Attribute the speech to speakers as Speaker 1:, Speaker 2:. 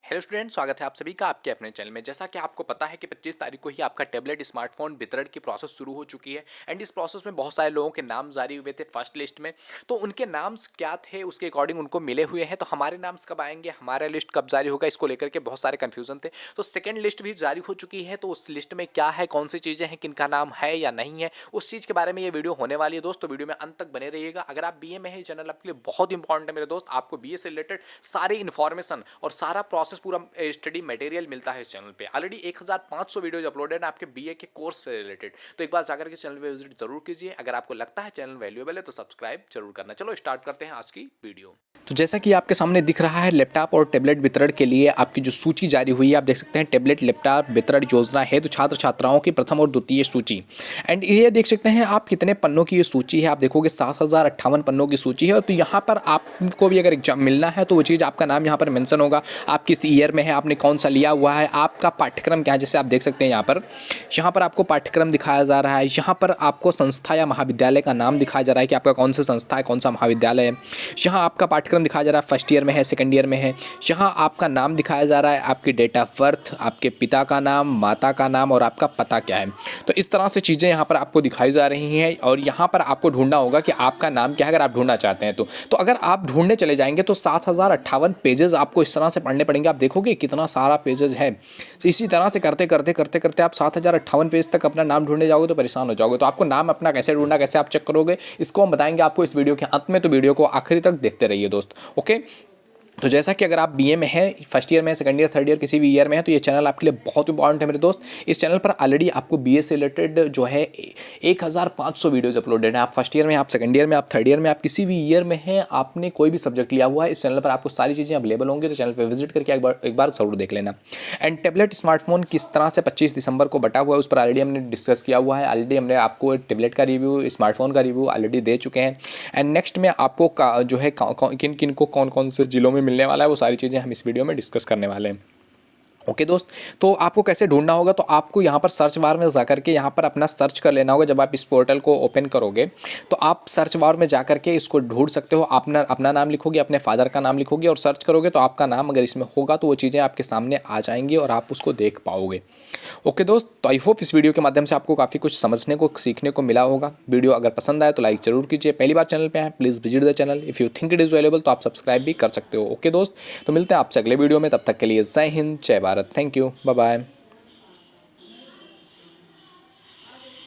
Speaker 1: Hello student, स्वागत है आप सभी का आपके अपने चैनल में। जैसा कि आपको पता है कि 25 तारीख को ही आपका टैबलेट स्मार्टफोन वितरण की प्रोसेस शुरू हो चुकी है एंड इस प्रोसेस में बहुत सारे लोगों के नाम जारी हुए थे फर्स्ट लिस्ट में। तो उनके नाम्स क्या थे उसके अकॉर्डिंग उनको मिले हुए हैं। तो हमारे नाम्स कब आएंगे, हमारा लिस्ट कब जारी होगा, इसको लेकर के बहुत सारे कन्फ्यूजन थे। तो सेकेंड लिस्ट भी जारी हो चुकी है। तो उस लिस्ट में क्या है, कौन सी चीज़ें हैं, किनका नाम है या नहीं है, उस चीज़ के बारे में ये वीडियो होने वाली है दोस्त। तो वीडियो में अंत तक बने रहिएगा। अगर आप बीए में है, चैनल आपके लिए बहुत इंपॉर्टेंट है मेरे दोस्त। आपको बीए से रिलेटेड सारी इन्फॉर्मेशन और सारा प्रोसेस पूरा स्टडी मटेरियल मिलता है इस चैनल पे। ऑलरेडी 1500 वीडियोज अपलोडेड है आपके बीए के कोर्स से रिलेटेड। तो एक बार जाकर के चैनल पे विजिट जरूर कीजिए। अगर आपको लगता है चैनल वैल्यूएबल है तो सब्सक्राइब जरूर करना। चलो स्टार्ट करते हैं आज की वीडियो। तो जैसा कि आपके सामने दिख रहा है, लैपटॉप और टैबलेट वितरण के लिए आपकी जो सूची जारी हुई है, आप देख सकते हैं टैबलेट लैपटॉप वितरण योजना है। तो छात्र छात्राओं की प्रथम और द्वितीय सूची एंड ये देख सकते हैं आप कितने पन्नों की ये सूची है। आप देखोगे 7058 पन्नों की सूची है। तो यहाँ पर आपको भी अगर एग्जाम मिलना है तो वो चीज़ आपका नाम यहाँ पर मेंशन होगा। आप किस ईयर में है, आपने कौन सा लिया हुआ है, आपका पाठ्यक्रम क्या है। जैसे आप देख सकते हैं यहाँ पर आपको पाठ्यक्रम दिखाया जा रहा है। यहाँ पर आपको संस्था या महाविद्यालय का नाम दिखाया जा रहा है कि आपका कौन सा संस्था है, कौन सा महाविद्यालय है। यहाँ आपका पाठ्यक्रम दिखाया जा रहा है, फर्स्ट ईयर में है, सेकंड ईयर में है। यहाँ आपका नाम दिखाया जा रहा है, आपकी डेट ऑफ बर्थ, आपके पिता का नाम, माता का नाम और आपका पता क्या है। तो इस तरह से चीज़ें यहाँ पर आपको दिखाई जा रही हैं। और यहाँ पर आपको ढूंढना होगा कि आपका नाम क्या है, अगर आप ढूंढना चाहते हैं तो अगर आप ढूंढने चले जाएंगे तो 7058 पेजेस आपको इस तरह से पढ़ने पड़ेंगे। आप देखोगे कितना सारा पेजेस है। तो इसी तरह से करते करते करते करते आप 7058 पेज तक अपना नाम ढूंढने जाओगे तो परेशान हो जाओगे। तो आपको नाम अपना कैसे ढूंढना, कैसे आप चेक करोगे, इसको हम बताएंगे आपको इस वीडियो के अंत में। तो वीडियो को आखिरी तक देखते रहिए दोस्त। ओके, तो जैसा कि अगर आप बीए में हैं, फर्स्ट ईयर में, सेकंड ईयर, थर्ड ईयर, किसी भी ईयर में है तो ये चैनल आपके लिए बहुत इंपॉर्टेंट है मेरे दोस्त। इस चैनल पर ऑलरेडी आपको बीए से रिलेटेड जो है 1500 वीडियोज अपलोडेड है। आप फर्स्ट ईयर में, आप सेकंड ईयर में, आप थर्ड ईयर में, आप किसी भी ईयर में हैं, आपने कोई भी सब्जेक्ट लिया हुआ है, इस चैनल पर आपको सारी चीज़ें अवेलेबल होंगी। तो चैनल पर विजिट करके एक बार जरूर देख लेना। एंड टैबलेट स्मार्टफोन किस तरह से 25 दिसंबर को बटा हुआ है उस पर ऑलरेडी हमने डिस्कस किया हुआ है। ऑलरेडी हमने आपको टैबलेट का रिव्यू, स्मार्टफोन का रिव्यू ऑलरेडी दे चुके हैं। एंड नेक्स्ट में आपको जो है किन किन को कौन कौन से जिलों में मिलने वाला है वो सारी चीज़ें हम इस वीडियो में डिस्कस करने वाले हैं। ओके दोस्त, तो आपको कैसे ढूंढना होगा, तो आपको यहाँ पर सर्च बार में जाकर के यहाँ पर अपना सर्च कर लेना होगा। जब आप इस पोर्टल को ओपन करोगे तो आप सर्च बार में जाकर के इसको ढूंढ सकते हो। अपना नाम लिखोगे, अपने फादर का नाम लिखोगे और सर्च करोगे तो आपका नाम अगर इसमें होगा तो वो चीज़ें आपके सामने आ जाएंगी और आप उसको देख पाओगे। ओके दोस्त, तो आई होप इस वीडियो के माध्यम से आपको काफ़ी कुछ समझने को, सीखने को मिला होगा। वीडियो अगर पसंद आए तो लाइक जरूर कीजिए। पहली बार चैनल पे आए please visit the channel. If you think it is valuable तो आप सब्सक्राइब भी कर सकते हो। ओके दोस्त, तो मिलते हैं आपसे अगले वीडियो में। तब तक के लिए जय हिंद, जय Bharat, thank you, bye bye.